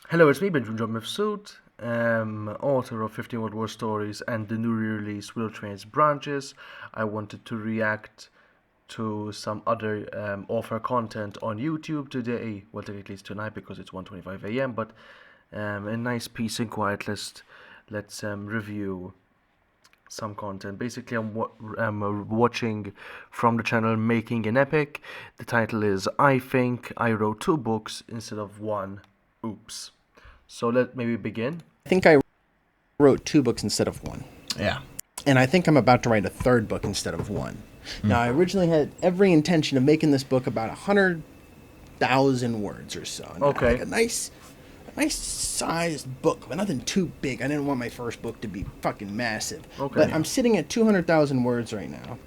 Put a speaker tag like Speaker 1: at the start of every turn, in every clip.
Speaker 1: Hello, it's me, Benji from Suit, author of 15 World War Stories and the newly released Will Trains Branches. I wanted to react to some other author content on YouTube today. Well, technically it's tonight because it's 1:25 a.m., but a nice peace and quiet let's review some content. Basically, I'm watching from the channel Making an Epic. The title is I Think I Wrote Two Books Instead of One. Oops. So let maybe begin.
Speaker 2: I think I wrote two books instead of one.
Speaker 3: Yeah.
Speaker 2: And I think I'm about to write a third book instead of one. Now, I originally had every intention of making this book about 100,000 words or so.
Speaker 1: Okay.
Speaker 2: Like a nice sized book, but nothing too big. I didn't want my first book to be fucking massive.
Speaker 1: Okay.
Speaker 2: But I'm sitting at 200,000 words right now.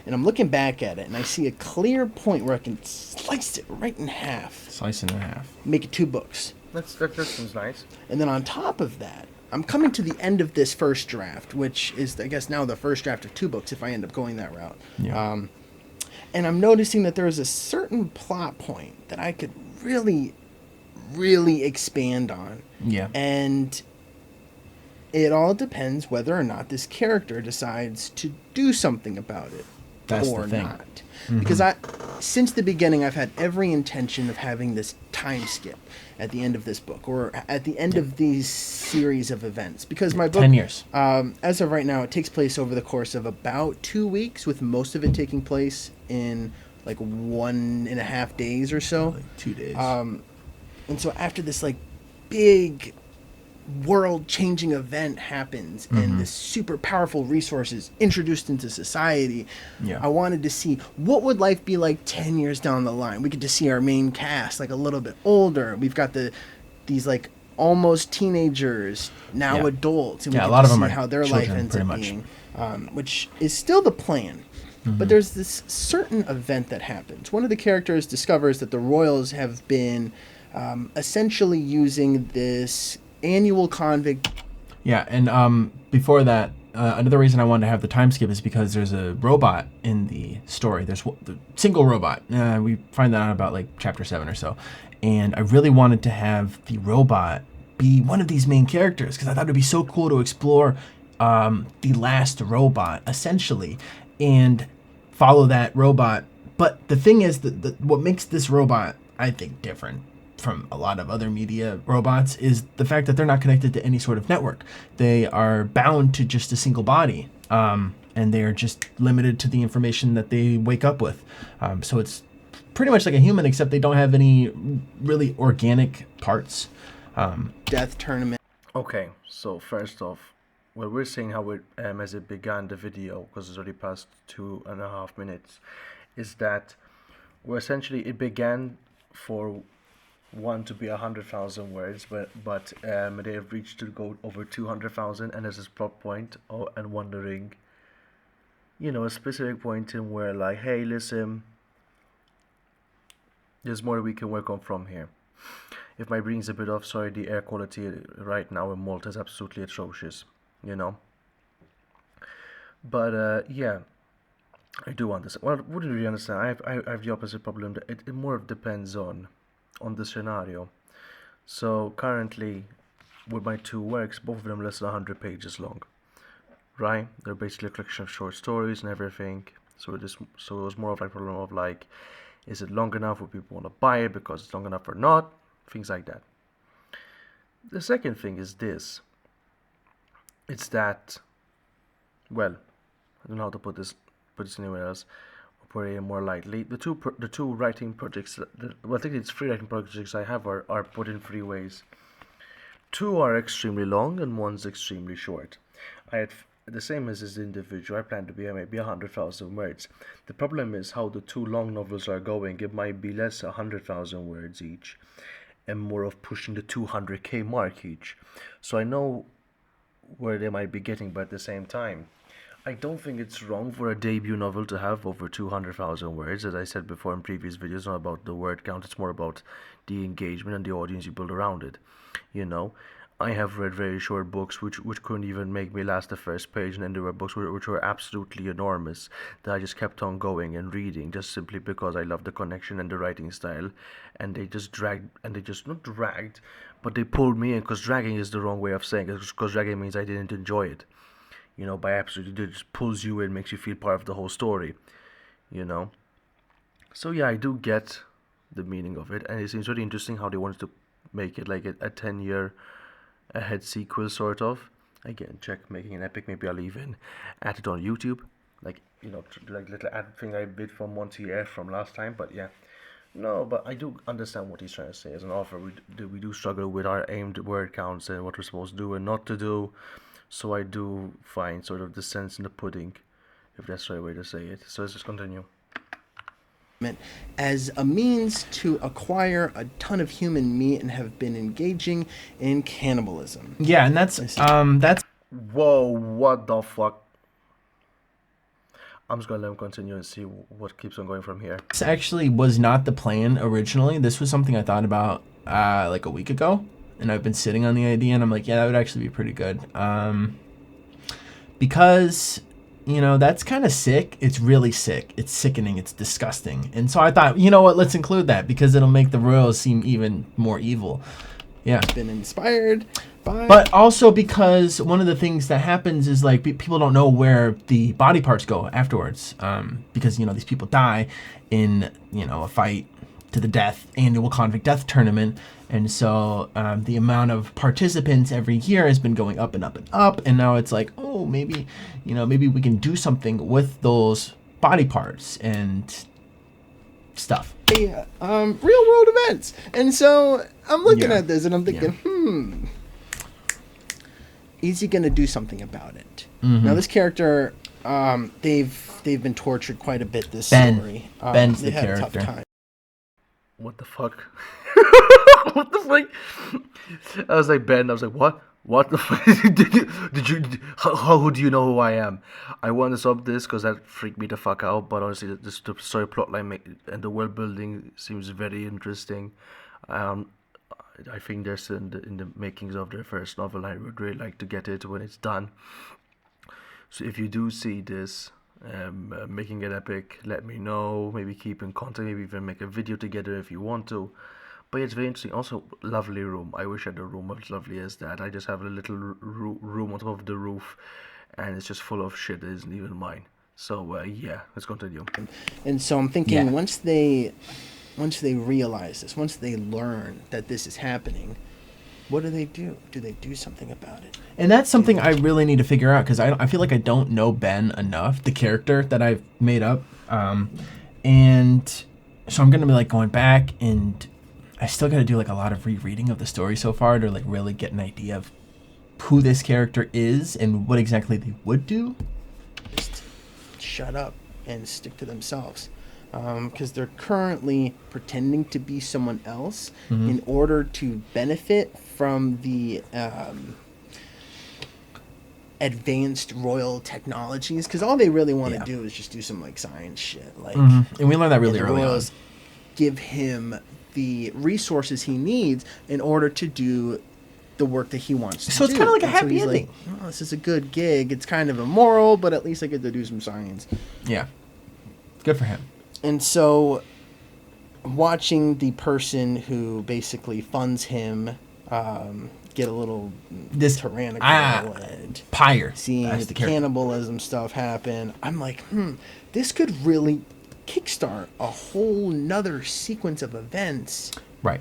Speaker 2: And I'm looking back at it, and I see a clear point where I can slice it right in half.
Speaker 3: Slice it in half.
Speaker 2: Make it two books.
Speaker 1: That sounds nice.
Speaker 2: And then on top of that, I'm coming to the end of this first draft, which is, I guess, now the first draft of two books if I end up going that route.
Speaker 3: Yeah.
Speaker 2: And I'm noticing that there's a certain plot point that I could really, really expand on.
Speaker 3: Yeah.
Speaker 2: And it all depends whether or not this character decides to do something about it.
Speaker 3: That's
Speaker 2: or
Speaker 3: the thing.
Speaker 2: not. Because since the beginning, I've had every intention of having this time skip at the end of this book, or at the end of these series of events. Because my book,
Speaker 3: 10 years.
Speaker 2: As of right now, it takes place over the course of about 2 weeks, with most of it taking place in like 1.5 days or so.
Speaker 3: Like 2 days.
Speaker 2: And so after this like big world-changing event happens and this super powerful resource is introduced into society,
Speaker 3: Yeah.
Speaker 2: I wanted to see what would life be like 10 years down the line. We get to see our main cast like a little bit older. We've got these like almost teenagers, now
Speaker 3: Yeah.
Speaker 2: adults, and we
Speaker 3: Yeah, a
Speaker 2: get
Speaker 3: lot
Speaker 2: to
Speaker 3: of them
Speaker 2: see
Speaker 3: are
Speaker 2: how their life
Speaker 3: children,
Speaker 2: ends
Speaker 3: pretty
Speaker 2: up
Speaker 3: much.
Speaker 2: being, which is still the plan. But there's this certain event that happens. One of the characters discovers that the Royals have been essentially using this annual convict.
Speaker 3: Yeah, and before that, another reason I wanted to have the time skip is because there's a robot in the story. There's the single robot. We find that out about like chapter 7 or so. And I really wanted to have the robot be one of these main characters because I thought it'd be so cool to explore the last robot, essentially, and follow that robot. But the thing is that what makes this robot, I think, different from a lot of other media robots is the fact that they're not connected to any sort of network. They are bound to just a single body, and they're just limited to the information that they wake up with. So it's pretty much like a human, except they don't have any really organic parts.
Speaker 2: Death tournament.
Speaker 1: Okay, so first off, what we're saying how it as it began the video, because it's already past 2.5 minutes, is that it began for one to be 100,000 words, but they have reached to go over 200,000, and there's this plot point. Oh, and wondering, a specific point in where like, hey, listen, there's more we can work on from here. If my brain's a bit off, sorry, the air quality right now in Malta is absolutely atrocious, But yeah, I do understand. Well, I wouldn't really understand. I have the opposite problem. That it more depends on the scenario. So currently, with my two works, both of them less than 100 pages long, right? They're basically a collection of short stories and everything. So it was more of like a problem of like, is it long enough? Would people want to buy it because it's long enough or not? Things like that. The second thing is this. It's that, well, I don't know how to put this anywhere else. Put it more lightly. The two writing projects, well, I think it's 3 writing projects I have are put in 3 ways. 2 are extremely long and 1's extremely short. I had the same as this individual. I plan to be maybe 100,000 words. The problem is how the 2 long novels are going. It might be less 100,000 words each, and more of pushing the 200k mark each. So I know where they might be getting, but at the same time, I don't think it's wrong for a debut novel to have over 200,000 words. As I said before in previous videos, not about the word count, it's more about the engagement and the audience you build around it. I have read very short books which couldn't even make me last the first page, and then there were books which were absolutely enormous that I just kept on going and reading just simply because I loved the connection and the writing style, and they just dragged and they just not dragged, but they pulled me in because dragging is the wrong way of saying it because dragging means I didn't enjoy it. By absolutely it just pulls you in, makes you feel part of the whole story. You know, so yeah, I do get the meaning of it, and it seems very interesting how they wanted to make it like a 10 year ahead sequel sort of. Again, check making an epic. Maybe I'll even add it on YouTube, like like little ad thing I did from Monty F from last time. But yeah, no, but I do understand what he's trying to say. As an author, we do struggle with our aimed word counts and what we're supposed to do and not to do. So I do find sort of the sense in the pudding, if that's the right way to say it. So let's just continue.
Speaker 2: As a means to acquire a ton of human meat and have been engaging in cannibalism.
Speaker 3: Yeah, and that's
Speaker 1: Whoa, what the fuck? I'm just gonna let him continue and see what keeps on going from here.
Speaker 3: this actually was not the plan originally. This was something I thought about like a week ago, and I've been sitting on the idea, and I'm like, yeah, that would actually be pretty good. Because that's kind of sick. It's really sick. It's sickening. It's disgusting. And so I thought, you know what? Let's include that because it'll make the royals seem even more evil. Yeah.
Speaker 2: Been inspired by.
Speaker 3: But also because one of the things that happens is like people don't know where the body parts go afterwards. Because these people die in a fight to the death annual convict death tournament, and so the amount of participants every year has been going up and up and up, and now it's like, oh, maybe we can do something with those body parts and stuff.
Speaker 2: Yeah, real world events. And so I'm looking at this and I'm thinking, is he gonna do something about it?
Speaker 3: Mm-hmm.
Speaker 2: Now this character, they've been tortured quite a bit this
Speaker 3: Ben.
Speaker 2: story.
Speaker 3: Ben's
Speaker 2: they
Speaker 3: the
Speaker 2: had a
Speaker 3: character.
Speaker 2: tough time.
Speaker 1: What the fuck? What the fuck? I was like, Ben, I was like, what? What the fuck? How do you know who I am? I want to stop this because that freaked me the fuck out, but honestly, the story plotline and the world building seems very interesting. I think there's in the makings of their first novel. I would really like to get it when it's done. So if you do see this, making it epic, let me know. Maybe keep in contact. Maybe even make a video together if you want to. But it's very interesting. Also, lovely room. I wish I had a room as lovely as that. I just have a little room on top of the roof, and it's just full of shit that isn't even mine. So yeah, let's continue.
Speaker 2: And so I'm thinking once they realize this, once they learn that this is happening, what do they do? Do they do something about it?
Speaker 3: And that's something I really need to figure out because I feel like I don't know Ben enough, the character that I've made up. And so I'm going to be like going back, and I still got to do like a lot of rereading of the story so far to like really get an idea of who this character is and what exactly they would do.
Speaker 2: Just shut up and stick to themselves. Because they're currently pretending to be someone else in order to benefit from the advanced royal technologies. Because all they really want to do is just do some like science shit. Like,
Speaker 3: and we learned that really
Speaker 2: and the
Speaker 3: early on.
Speaker 2: royals give him the resources he needs in order to do the work that he wants to do.
Speaker 3: So it's kind of like a
Speaker 2: And so
Speaker 3: happy
Speaker 2: he's
Speaker 3: ending.
Speaker 2: Like, oh, this is a good gig. It's kind of immoral, but at least I get to do some science.
Speaker 3: Yeah. Good for him.
Speaker 2: And so, watching the person who basically funds him get a little tyrannical and
Speaker 3: Pyre.
Speaker 2: seeing
Speaker 3: That's
Speaker 2: the
Speaker 3: the character.
Speaker 2: cannibalism stuff happen, I'm like, this could really kickstart a whole nother sequence of events.
Speaker 3: Right.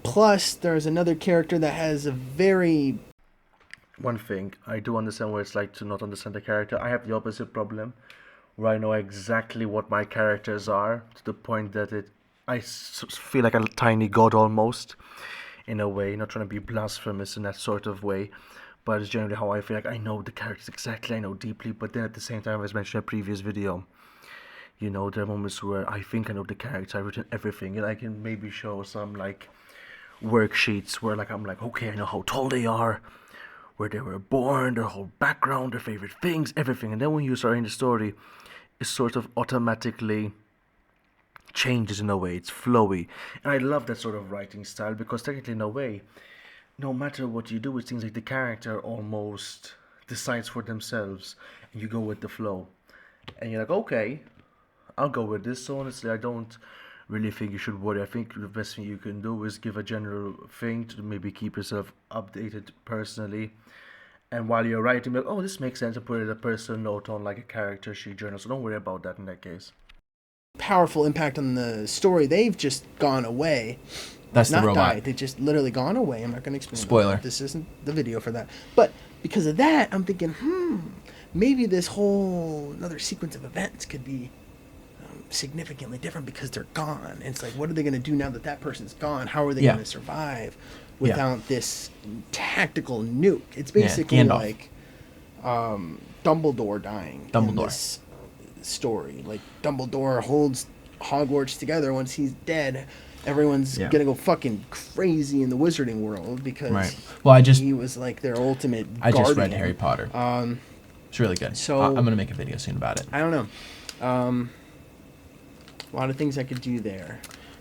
Speaker 2: Plus, there's another character that has a very...
Speaker 1: One thing, I do understand what it's like to not understand the character. I have the opposite problem, where I know exactly what my characters are, to the point that I feel like a tiny god almost, in a way, not trying to be blasphemous in that sort of way, but it's generally how I feel like I know the characters exactly, I know deeply, but then at the same time, as mentioned in a previous video, there are moments where I think I know the character, I've written everything, and I can maybe show some, like, worksheets where, like, I'm like, okay, I know how tall they are, where they were born, their whole background, their favorite things, everything, and then when you start in the story, it sort of automatically changes in a way. It's flowy, and I love that sort of writing style because technically, in a way, no matter what you do, it seems like the character almost decides for themselves, and you go with the flow. And you're like, okay, I'll go with this. So honestly, I don't really think you should worry. I think the best thing you can do is give a general thing to maybe keep yourself updated personally. And while you're writing, be like, oh, this makes sense, to put it a personal note on like a character sheet journal. So don't worry about that in that case.
Speaker 2: Powerful impact on the story. They've just gone away.
Speaker 3: That's the
Speaker 2: Not
Speaker 3: robot.
Speaker 2: died. They just literally gone away. I'm not going to explain.
Speaker 3: Spoiler.
Speaker 2: This isn't the video for that. But because of that, I'm thinking, maybe this whole another sequence of events could be significantly different because they're gone. And it's like, what are they going to do now that that person's gone? How are they going to survive without this tactical nuke? It's basically like Dumbledore dying in this story. Like, Dumbledore holds Hogwarts together. Once he's dead, everyone's gonna go fucking crazy in the wizarding world because he was like their ultimate guardian.
Speaker 3: I just read Harry Potter. It's really good. So I'm gonna make a video soon about it.
Speaker 2: I don't know. A lot of things I could do there.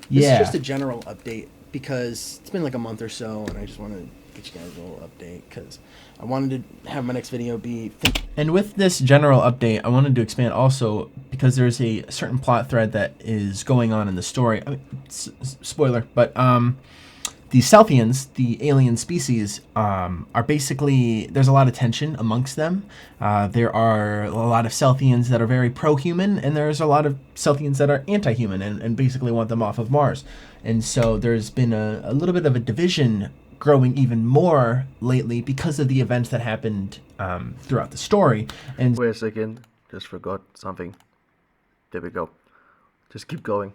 Speaker 2: This is just a general update because it's been like a month or so, and I just want to get you guys a little update because I wanted to have my next video be.
Speaker 3: And with this general update, I wanted to expand also because there's a certain plot thread that is going on in the story. I mean, spoiler, but the Selthians, the alien species, are basically, there's a lot of tension amongst them. There are a lot of Selthians that are very pro-human, and there's a lot of Selthians that are anti-human and basically want them off of Mars. And so there's been a little bit of a division growing even more lately because of the events that happened throughout the story. And
Speaker 1: wait a second, just forgot something. There we go. Just keep going.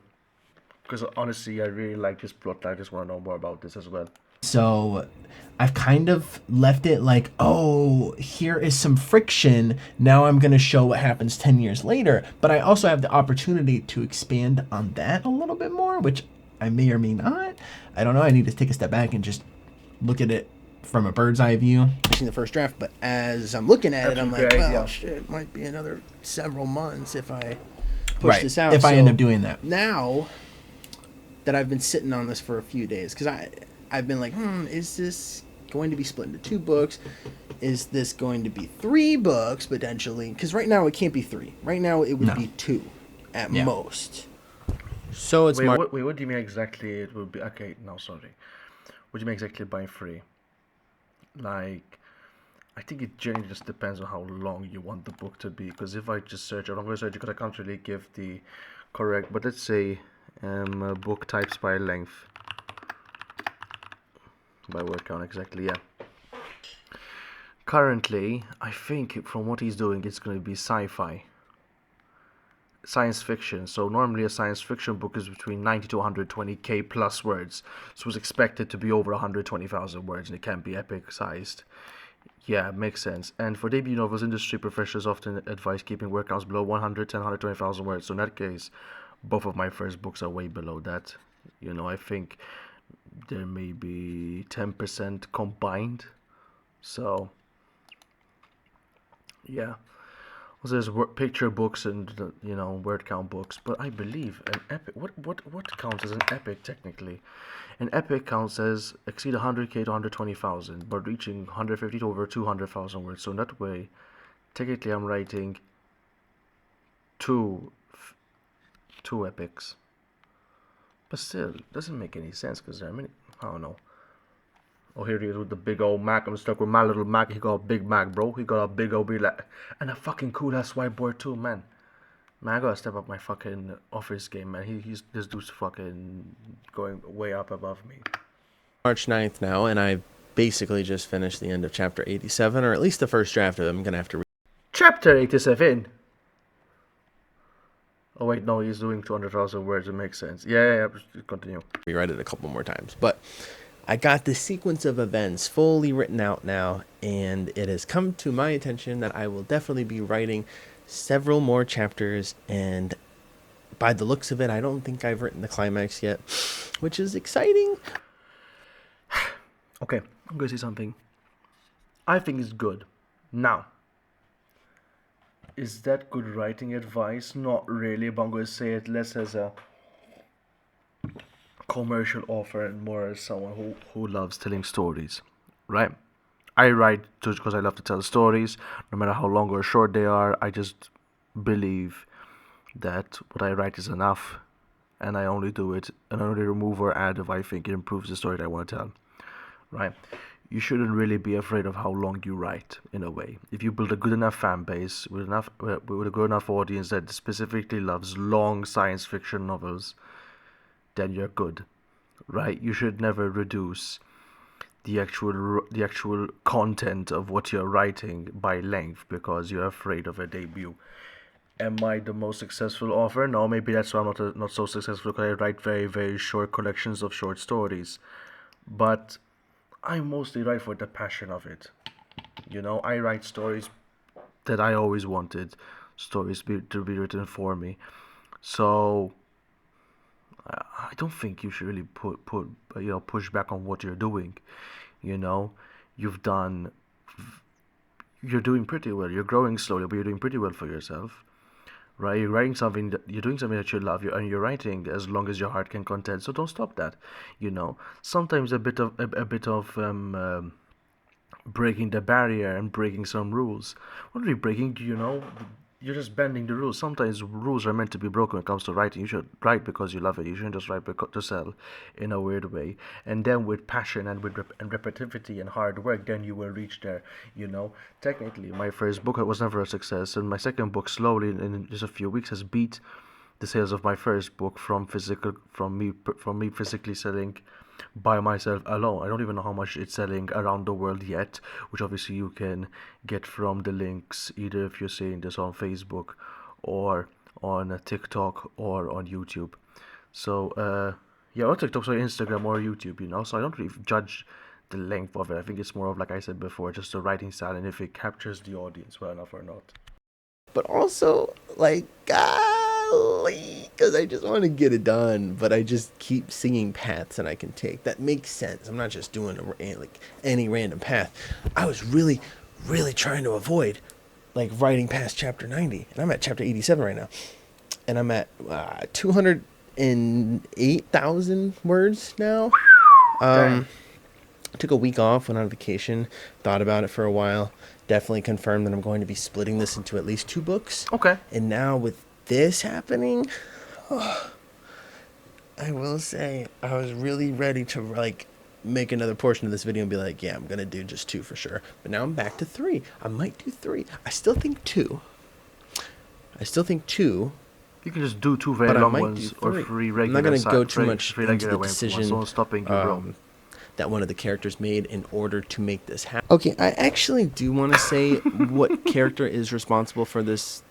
Speaker 1: Because honestly, I really like this plot. I just want to know more about this as well.
Speaker 3: So I've kind of left it like, oh, here is some friction. Now I'm going to show what happens 10 years later. But I also have the opportunity to expand on that a little bit more, which I may or may not. I don't know. I need to take a step back and just look at it from a bird's eye view.
Speaker 2: In the first draft, but as I'm looking at it, I'm like, well, shit, it might be another several months if I push this out.
Speaker 3: If I end up doing that.
Speaker 2: Now that I've been sitting on this for a few days, because I've been like, is this going to be split into 2 books? Is this going to be 3 books potentially? Because right now it can't be 3. Right now it would be 2 at most. So it's
Speaker 1: what do you mean exactly? It would be okay. No, sorry. What do you mean exactly by 3? Like, I think it generally just depends on how long you want the book to be. Because if I just search, I'm going to search because I can't really give the correct. But let's say book types by length, by word count exactly. Yeah. Currently, I think from what he's doing, it's going to be sci-fi, science fiction. So normally a science fiction book is between 90 to 120k plus words. So it's expected to be over 120,000 words, and it can be epic sized. Yeah, makes sense. And for debut novels, industry professionals often advise keeping word counts below 110, 120,000 words. So in that case, both of my first books are way below that. You know, I think there may be 10% combined. So, yeah. Well, there's picture books and, word count books. But I believe an epic... What counts as an epic, technically? An epic counts as exceed 100k to 120,000, but reaching 150 to over 200,000 words. So in that way, technically I'm writing two epics, but still it doesn't make any sense because there are many. I don't know. Oh, here he is with the big old Mac. I'm stuck with my little Mac. He got a big Mac, bro. He got a big old and a fucking cool ass whiteboard too, man. Man, I gotta step up my fucking office game, man. He's this dude's fucking going way up above me.
Speaker 4: March 9th now, and I've basically just finished the end of chapter 87, or at least the first draft of it. I'm gonna have to read.
Speaker 1: Chapter 87. Oh wait, no, he's doing 200,000 words. It makes sense. Yeah. Continue.
Speaker 4: Rewrite it a couple more times, but I got the sequence of events fully written out now, and it has come to my attention that I will definitely be writing several more chapters, and by the looks of it, I don't think I've written the climax yet, which is exciting.
Speaker 1: Okay, I'm gonna say something. I think it's good. Now, is that good writing advice? Not really, but I'm going to say it less as a commercial offer and more as someone who loves telling stories. right? I write just because I love to tell stories, no matter how long or short they are. I just believe that what I write is enough, and I only do it, and I only remove or add if I think it improves the story that I want to tell, right? You shouldn't really be afraid of how long you write, in a way. If you build a good enough fan base with a good enough audience that specifically loves long science fiction novels, then you're good, right? You should never reduce the actual content of what you're writing by length because you're afraid of a debut. Am I the most successful author? No, maybe that's why I'm not so successful because I write very, very short collections of short stories. But I mostly write for the passion of it. I write stories that I always wanted to be written for me. So I don't think you should really push back on what you're doing. You know, you've done you're doing pretty well. You're growing slowly, but you're doing pretty well for yourself, right? You're doing something that you love, and you're writing as long as your heart can content. So don't stop that. Sometimes a bit of breaking the barrier and breaking some rules. What are you breaking? You're just bending the rules. Sometimes rules are meant to be broken when it comes to writing. You should write because you love it. You shouldn't just write to sell in a weird way. And then with passion and with repetitivity and hard work, then you will reach there. Technically, my first book was never a success, and my second book slowly in just a few weeks has beat the sales of my first book from me physically selling by myself alone. I don't even know how much it's selling around the world yet, which obviously you can get from the links either if you're seeing this on Facebook or on TikTok or on YouTube. So yeah, or TikTok, so Instagram or YouTube. So I don't really judge the length of it. I think it's more of, like I said before, just the writing style and if it captures the audience well enough or not.
Speaker 4: But also, like, golly, because I just want to get it done, but I just keep seeing paths that I can take. That makes sense. I'm not just doing any random path. I was really, really trying to avoid, like, writing past chapter 90, and I'm at chapter 87 right now, and I'm at 208,000 words now. Took a week off, went on vacation, thought about it for a while, definitely confirmed that I'm going to be splitting this into at least 2 books.
Speaker 1: Okay.
Speaker 4: And now with this happening, I will say I was really ready to make another portion of this video and be like, yeah, I'm going to do just 2 for sure. But now I'm back to 3. I might do 3. I still think 2.
Speaker 1: You can just do 2 very long ones or 3 regular.
Speaker 4: I'm not going to go too much
Speaker 1: three
Speaker 4: into the
Speaker 1: ones.
Speaker 4: decision.
Speaker 1: Someone stopping you, bro.
Speaker 4: That one of the characters made in order to make this happen. Okay, I actually do want to say what character is responsible for this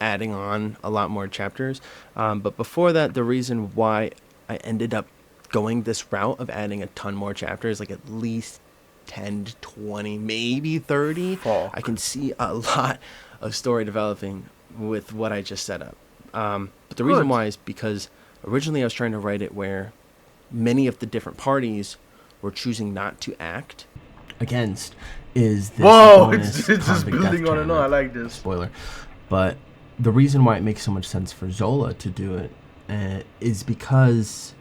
Speaker 4: adding on a lot more chapters. But before that, the reason why I ended up going this route of adding a ton more chapters, like at least 10 to 20, maybe 30, I can see a lot of story developing with what I just set up. But the reason why is because originally I was trying to write it where many of the different parties were choosing not to act
Speaker 3: against is this
Speaker 1: Whoa,
Speaker 3: bonus
Speaker 1: it's just
Speaker 3: convict
Speaker 1: building
Speaker 3: death
Speaker 1: on and on. I
Speaker 3: tournament.
Speaker 1: like this.
Speaker 3: Spoiler. But the reason why it makes so much sense for Zola to do it is because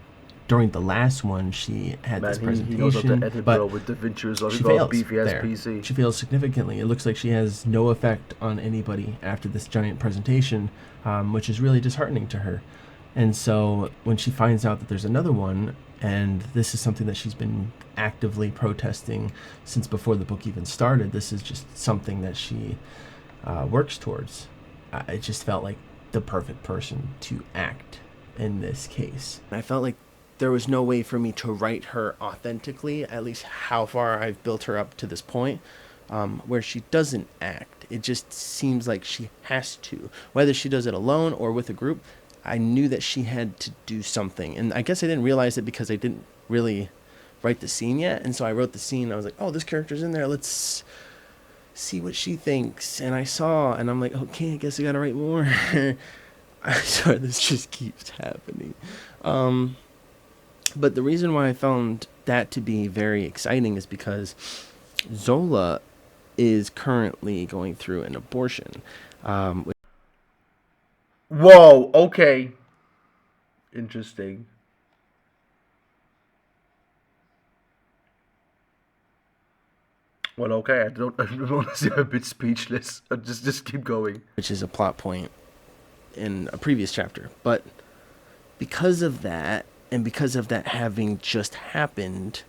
Speaker 3: during the last one she had this presentation,
Speaker 1: he knows how to edit,
Speaker 3: but
Speaker 1: bro, with DaVinci Resolve.
Speaker 3: she
Speaker 1: He got
Speaker 3: fails
Speaker 1: beefy as
Speaker 3: there.
Speaker 1: PC.
Speaker 3: She fails significantly. It looks like she has no effect on anybody after this giant presentation, which is really disheartening to her. And so when she finds out that there's another one, and this is something that she's been actively protesting since before the book even started, this is just something that she works towards. It just felt like the perfect person to act in this case.
Speaker 4: I felt like there was no way for me to write her authentically, at least how far I've built her up to this point, where she doesn't act. It just seems like she has to. Whether she does it alone or with a group, I knew that she had to do something. And I guess I didn't realize it because I didn't really write the scene yet. And so I wrote the scene. I was like, oh, this character's in there. Let's see what she thinks. And I saw, and I'm like, okay, I guess I got to write more. I swear this just keeps happening. But the reason why I found that to be very exciting is because Zola is currently going through an abortion.
Speaker 1: Whoa, okay. Interesting. Well, okay, I don't honestly, I'm a bit speechless. Just keep going.
Speaker 4: which is a plot point in a previous chapter. But because of that, and because of that having just happened,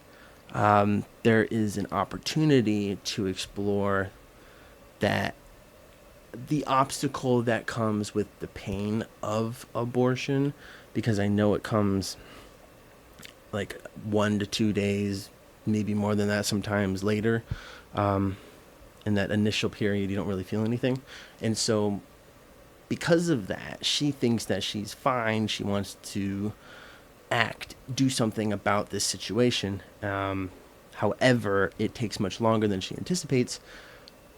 Speaker 4: there is an opportunity to explore that the obstacle that comes with the pain of abortion, because I know it comes like 1 to 2 days, maybe more than that sometimes later. In that initial period, you don't really feel anything. And so because of that, she thinks that she's fine. She wants to do something about this situation. However, it takes much longer than she anticipates,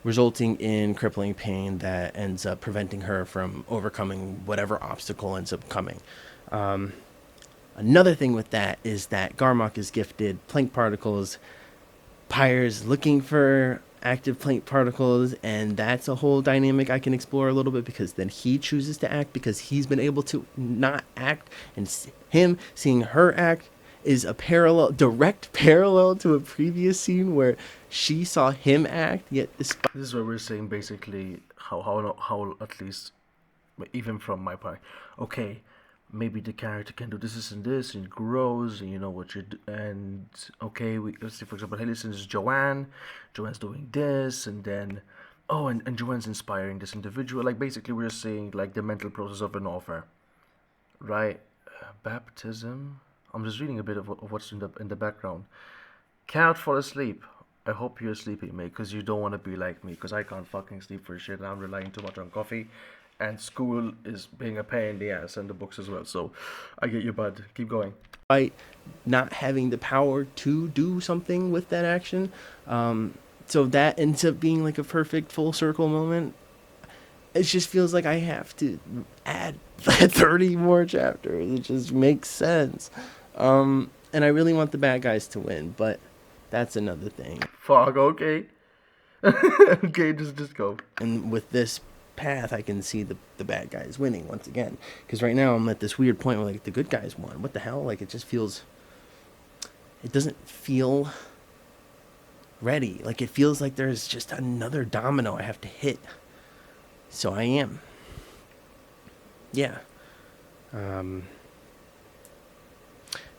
Speaker 4: resulting in crippling pain that ends up preventing her from overcoming whatever obstacle ends up coming. Another thing with that is that Garmok is gifted Planck particles. Pyre's looking for active Planck particles, and that's a whole dynamic I can explore a little bit, because then he chooses to act because he's been able to not act, and him seeing her act is a direct parallel to a previous scene where she saw him act, yet despite...
Speaker 1: This is what we're saying basically. How at least, even from my part, okay, maybe the character can do this and this, and it grows, and you know what you do. And okay, let's say for example, hey, listen, this is Joanne. Joanne's doing this, and then and Joanne's inspiring this individual. Like basically, we're seeing like the mental process of an author, right? Baptism. I'm just reading a bit of what's in the background. Cannot fall asleep. I hope you're sleeping, mate, because you don't want to be like me, because I can't fucking sleep for shit, and I'm relying too much on coffee, and school is being a pain in the ass, and the books as well, so I get you, bud. Keep going.
Speaker 4: not having the power to do something with that action. So that ends up being like a perfect full circle moment. It just feels like I have to add 30 more chapters. It just makes sense. And I really want the bad guys to win, but that's another thing.
Speaker 1: Fuck, okay. Okay, just go.
Speaker 4: And with this path, I can see the bad guys winning once again. Because right now I'm at this weird point where like the good guys won. What the hell? Like it just feels... It doesn't feel ready. Like it feels like there's just another domino I have to hit. So I am. Yeah. And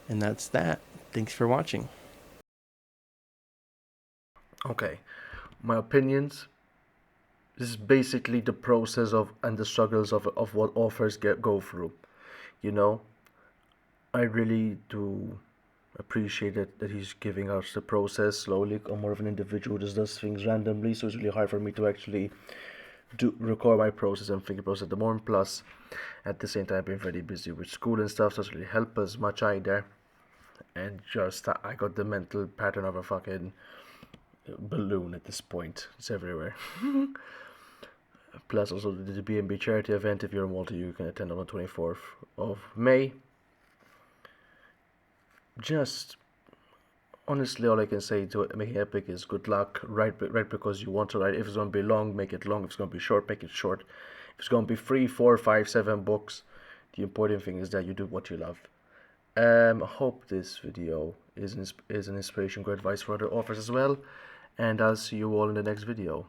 Speaker 4: that's that. Thanks for watching.
Speaker 1: Okay, my opinions. This is basically the process of and the struggles of what authors go through. You know, I really do appreciate it that he's giving us the process slowly. I'm more of an individual who just does things randomly, so it's really hard for me to actually record my process and think process at the moment. Plus, at the same time, I've been very busy with school and stuff, so it doesn't really help as much either. And just I got the mental pattern of a fucking balloon at this point. It's everywhere. Plus, also the B&B charity event. If you're in Malta, you can attend on the 24th of May. Just honestly, all I can say to make it epic is good luck. Write because you want to write. If it's gonna be long, make it long. If it's gonna be short, make it short. If it's gonna be 3, 4, 5, 7 books, the important thing is that you do what you love. I hope this video is an inspiration, good advice for other authors as well. And I'll see you all in the next video.